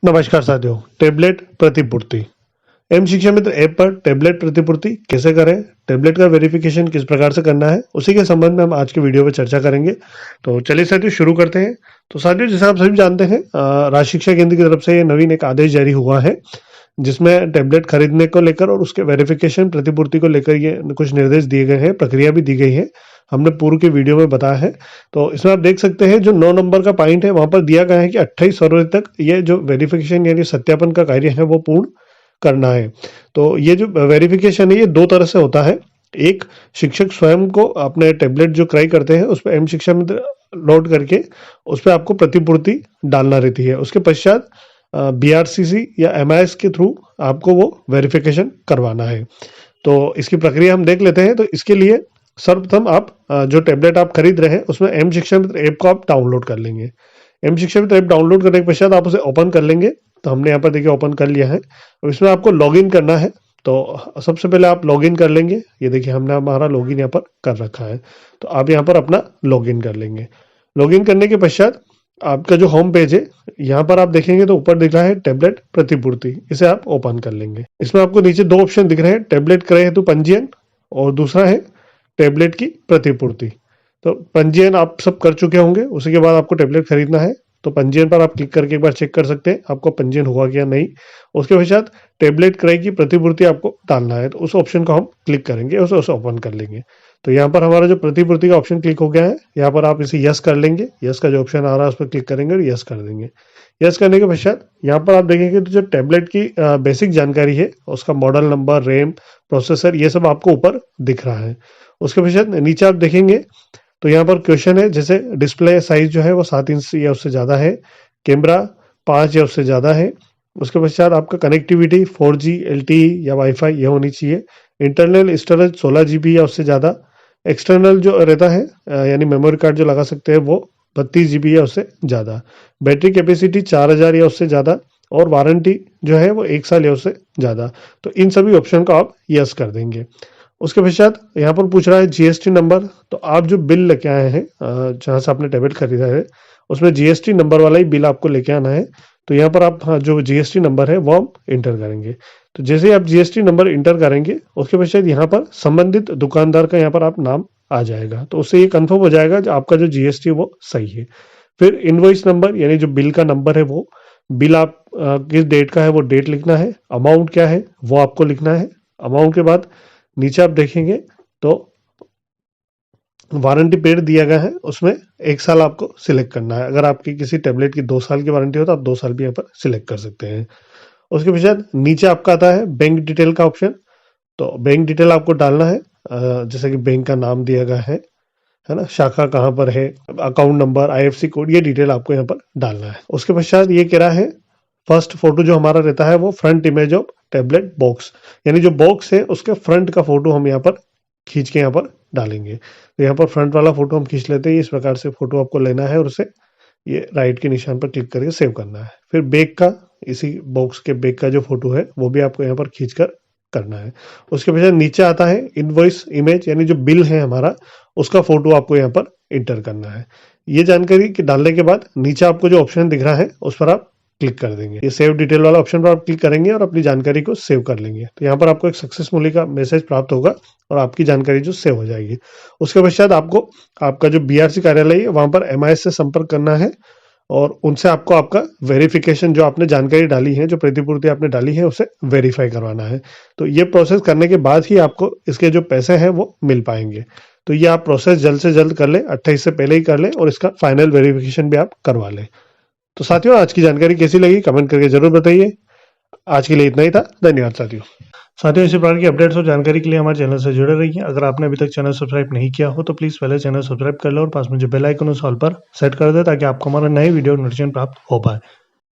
नमस्कार साथियों। टेबलेट प्रतिपूर्ति एम शिक्षा मित्र ऐप पर टेबलेट प्रतिपूर्ति कैसे करें, टेबलेट का वेरिफिकेशन किस प्रकार से करना है, उसी के संबंध में हम आज के वीडियो में चर्चा करेंगे। तो चलिए साथियों शुरू करते हैं। तो साथियों जैसे आप सभी जानते हैं, राज्य शिक्षा केंद्र की तरफ से ये नवीन एक आदेश जारी हुआ है जिसमें टेबलेट खरीदने को लेकर और उसके वेरिफिकेशन प्रतिपूर्ति को लेकर ये कुछ निर्देश दिए गए हैं, प्रक्रिया भी दी गई है। हमने पूर्व के वीडियो में बताया है। तो इसमें आप देख सकते हैं जो 9 नंबर का पॉइंट है वहां पर दिया गया है कि 28 फरवरी तक ये जो वेरिफिकेशन यानी सत्यापन का कार्य है वो पूर्ण करना है। तो ये जो वेरिफिकेशन है ये दो तरह से होता है। एक, शिक्षक स्वयं को अपने टेबलेट जो क्रय करते हैं उस पर एम शिक्षा मित्र लोड करके उस पर आपको प्रतिपूर्ति डालना रहती है। उसके पश्चात BRCC या MIS के थ्रू आपको वो वेरिफिकेशन करवाना है। तो इसकी प्रक्रिया हम देख लेते हैं। तो इसके लिए सर्वप्रथम आप जो टेबलेट आप खरीद रहे हैं उसमें एम शिक्षा मित्र ऐप को आप डाउनलोड कर लेंगे। एम शिक्षा मित्र ऐप डाउनलोड करने के पश्चात आप उसे ओपन कर लेंगे। तो हमने यहाँ पर देखिए ओपन कर लिया है और इसमें आपको लॉगिन करना है। तो सबसे पहले आप लॉगिन कर लेंगे। ये देखिए हमने हमारा लॉगिन यहाँ पर कर रखा है। तो आप यहाँ पर अपना लॉगिन कर लेंगे। लॉगिन करने के पश्चात आपका जो होम पेज है यहाँ पर आप देखेंगे तो ऊपर दिख रहा है टेबलेट प्रतिपूर्ति, इसे आप ओपन कर लेंगे। इसमें आपको नीचे दो ऑप्शन दिख रहे हैं, टेबलेट क्रय हेतु पंजीयन और दूसरा है टेबलेट की प्रतिपूर्ति। तो पंजीयन आप सब कर चुके होंगे, उसी के बाद आपको टेबलेट खरीदना है। तो पंजीयन पर आप क्लिक करके एक बार चेक कर सकते हैं आपको पंजीयन हुआ क्या नहीं। उसके पश्चात टेबलेट क्रय की प्रतिपूर्ति आपको डालना है, तो उस ऑप्शन को हम क्लिक करेंगे, उसे ओपन कर लेंगे। तो यहाँ पर हमारा जो प्रतिपूर्ति का ऑप्शन क्लिक हो गया है, यहाँ पर आप इसे यस कर लेंगे। यस का जो ऑप्शन आ रहा है उस पर क्लिक करेंगे और यस कर देंगे। यस करने के पश्चात यहाँ पर आप देखेंगे तो जो टेबलेट की बेसिक जानकारी है उसका मॉडल नंबर, रैम, प्रोसेसर, ये सब आपको ऊपर दिख रहा है। उसके पश्चात नीचे आप देखेंगे तो यहाँ पर क्वेश्चन है, जैसे डिस्प्ले साइज जो है वो 7 इंच या उससे ज़्यादा है, कैमरा 5 या उससे ज़्यादा है। उसके पश्चात आपका कनेक्टिविटी 4G LTE या वाईफाई ये होनी चाहिए। इंटरनल स्टोरेज 16 GB या उससे ज़्यादा। एक्सटर्नल जो रहता है यानी मेमोरी कार्ड जो लगा सकते हैं वो 32 GB या उससे ज़्यादा। बैटरी कैपेसिटी 4000 या उससे ज़्यादा और वारंटी जो है वो 1 साल या उससे ज़्यादा। तो इन सभी ऑप्शन को आप यस कर देंगे। उसके पश्चात यहाँ पर पूछ रहा है GST नंबर। तो आप जो बिल लेके आए हैं जहाँ से आपने टेबलेट खरीदा है उसमें GST नंबर वाला ही बिल आपको लेके आना है। तो यहाँ पर आप जो GST नंबर है वो हम इंटर करेंगे। तो जैसे ही आप GST नंबर इंटर करेंगे उसके पश्चात यहाँ पर संबंधित दुकानदार का यहाँ पर आप नाम आ जाएगा। तो उससे ये कंफर्म हो जाएगा जो आपका जो GST वो सही है। फिर इनवॉइस नंबर यानी जो बिल का नंबर है वो बिल आप किस डेट का है वो डेट लिखना है। अमाउंट क्या है वो आपको लिखना है। अमाउंट के बाद नीचे आप देखेंगे तो वारंटी पीरियड दिया गया है, उसमें 1 साल आपको सिलेक्ट करना है। अगर आपकी किसी टेबलेट की 2 साल की वारंटी हो तो आप 2 साल भी यहाँ पर सिलेक्ट कर सकते हैं। उसके पश्चात नीचे आपका आता है बैंक डिटेल का ऑप्शन। तो बैंक डिटेल आपको डालना है, जैसे कि बैंक का नाम दिया गया है ना, शाखा कहाँ पर है, अकाउंट नंबर, IFSC कोड, ये डिटेल आपको यहाँ पर डालना है। उसके पश्चात ये कह रहा है फर्स्ट फोटो जो हमारा रहता है वो front image of tablet box, यानी जो बॉक्स है उसके फ्रंट का फोटो हम यहाँ पर खींच के यहाँ पर डालेंगे। तो यहाँ पर फ्रंट वाला फोटो हम खींच लेते हैं। इस प्रकार से फोटो आपको लेना है और उसे ये राइट के निशान पर क्लिक करके सेव करना है। फिर बैक का, इसी बॉक्स के बैक का जो फोटो है वो भी आपको यहाँ पर खींच कर करना है। उसके पीछे नीचे आता है इनवॉइस इमेज, यानी जो बिल है हमारा उसका फोटो आपको यहाँ पर इंटर करना है। ये जानकारी डालने के बाद नीचे आपको जो ऑप्शन दिख रहा है उस पर आप क्लिक कर देंगे। ये सेव डिटेल वाला ऑप्शन पर आप क्लिक करेंगे और अपनी जानकारी को सेव कर लेंगे। तो यहाँ पर आपको एक सक्सेसफुली का मैसेज प्राप्त होगा और आपकी जानकारी जो सेव हो जाएगी। उसके पश्चात आपको आपका जो BRC कार्यालय है वहां पर MIS से संपर्क करना है और उनसे आपको आपका वेरिफिकेशन जो आपने जानकारी डाली है, जो प्रतिपूर्ति आपने डाली है, उसे वेरीफाई करवाना है। तो ये प्रोसेस करने के बाद ही आपको इसके जो पैसे हैं वो मिल पाएंगे। तो ये आप प्रोसेस जल्द से जल्द कर लें, 28 से पहले ही कर लें और इसका फाइनल वेरिफिकेशन भी आप करवा लें। तो साथियों आज की जानकारी कैसी लगी कमेंट करके जरूर बताइए। आज के लिए इतना ही था। धन्यवाद साथियों इसी प्रकार की अपडेट्स और जानकारी के लिए हमारे चैनल से जुड़े रहिए। अगर आपने अभी तक चैनल सब्सक्राइब नहीं किया हो तो प्लीज पहले चैनल सब्सक्राइब कर लो और पास में जो बेल आइकन उस ऑल पर सेट कर दे ताकि आपको हमारा नए वीडियो नोटिफिकेशन प्राप्त हो पाए।